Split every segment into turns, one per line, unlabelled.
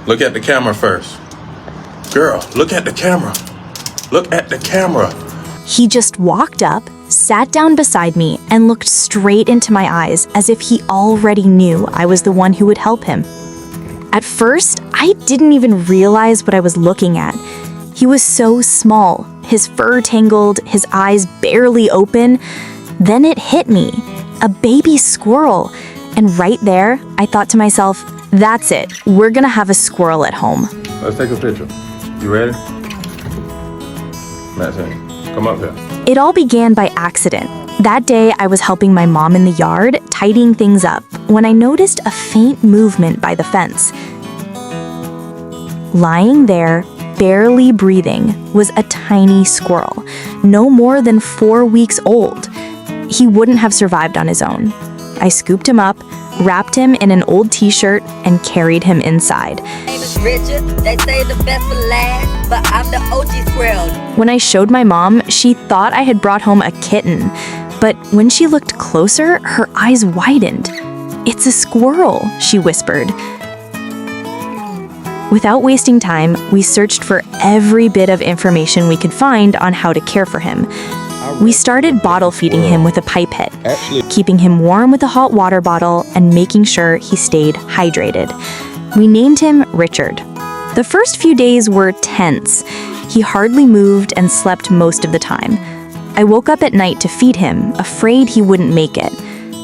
Look at the camera first. Girl, look at the camera. Look at the camera.
He just walked up, sat down beside me, and looked straight into my eyes as if he already knew I was the one who would help him. At first, I didn't even realize what I was looking at. He was so small, his fur tangled, his eyes barely open. Then it hit me, a baby squirrel. And right there, I thought to myself, that's it, we're gonna have a squirrel at home.
Let's take a picture. You ready? Maxine, come up here.
It all began by accident. That day, I was helping my mom in the yard, tidying things up, when I noticed a faint movement by the fence. Lying there, barely breathing, was a tiny squirrel, no more than 4 weeks old. He wouldn't have survived on his own. I scooped him up, wrapped him in an old t-shirt, and carried him inside.
My name is Richard. They say the best for last, but I'm the OG squirrel.
When I showed my mom, she thought I had brought home a kitten. But when she looked closer, her eyes widened. "It's a squirrel," she whispered. Without wasting time, we searched for every bit of information we could find on how to care for him. We started bottle feeding him with a pipette, keeping him warm with a hot water bottle and making sure he stayed hydrated. We named him Richard. The first few days were tense. He hardly moved and slept most of the time. I woke up at night to feed him, afraid he wouldn't make it.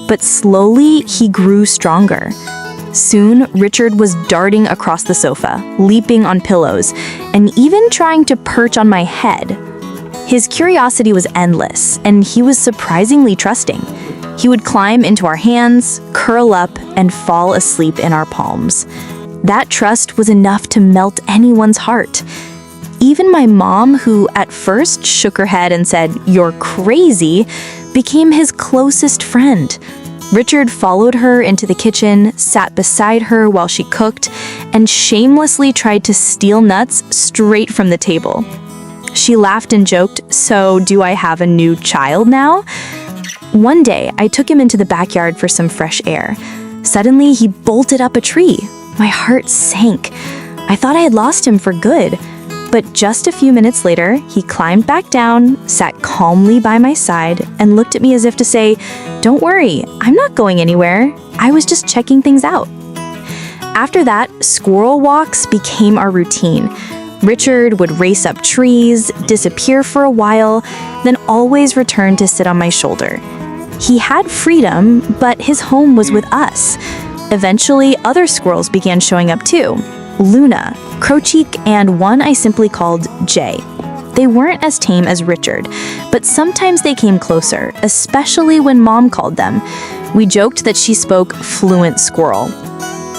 But slowly, he grew stronger. Soon, Richard was darting across the sofa, leaping on pillows, and even trying to perch on my head. His curiosity was endless, and he was surprisingly trusting. He would climb into our hands, curl up, and fall asleep in our palms. That trust was enough to melt anyone's heart. Even my mom, who at first shook her head and said, "You're crazy," became his closest friend. Richard followed her into the kitchen, sat beside her while she cooked, and shamelessly tried to steal nuts straight from the table. She laughed and joked, "So, do I have a new child now?" One day, I took him into the backyard for some fresh air. Suddenly, he bolted up a tree. My heart sank. I thought I had lost him for good. But just a few minutes later, he climbed back down, sat calmly by my side, and looked at me as if to say, "Don't worry, I'm not going anywhere. I was just checking things out." After that, squirrel walks became our routine. Richard would race up trees, disappear for a while, then always return to sit on my shoulder. He had freedom, but his home was with us. Eventually, other squirrels began showing up too. Luna, Crocheek, and one I simply called Jay. They weren't as tame as Richard, but sometimes they came closer, especially when Mom called them. We joked that she spoke fluent squirrel.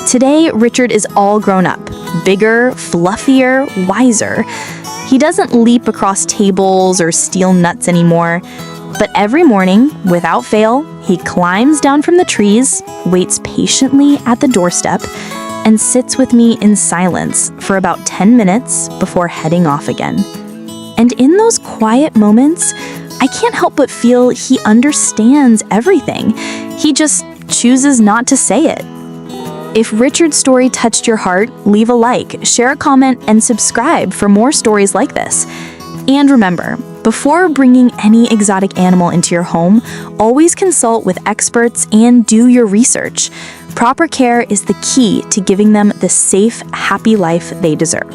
Today, Richard is all grown up, bigger, fluffier, wiser. He doesn't leap across tables or steal nuts anymore. But every morning, without fail, he climbs down from the trees, waits patiently at the doorstep, and sits with me in silence for about 10 minutes before heading off again. And in those quiet moments, I can't help but feel he understands everything. He just chooses not to say it. If Richard's story touched your heart, leave a like, share a comment, and subscribe for more stories like this. And remember, before bringing any exotic animal into your home, always consult with experts and do your research. Proper care is the key to giving them the safe, happy life they deserve.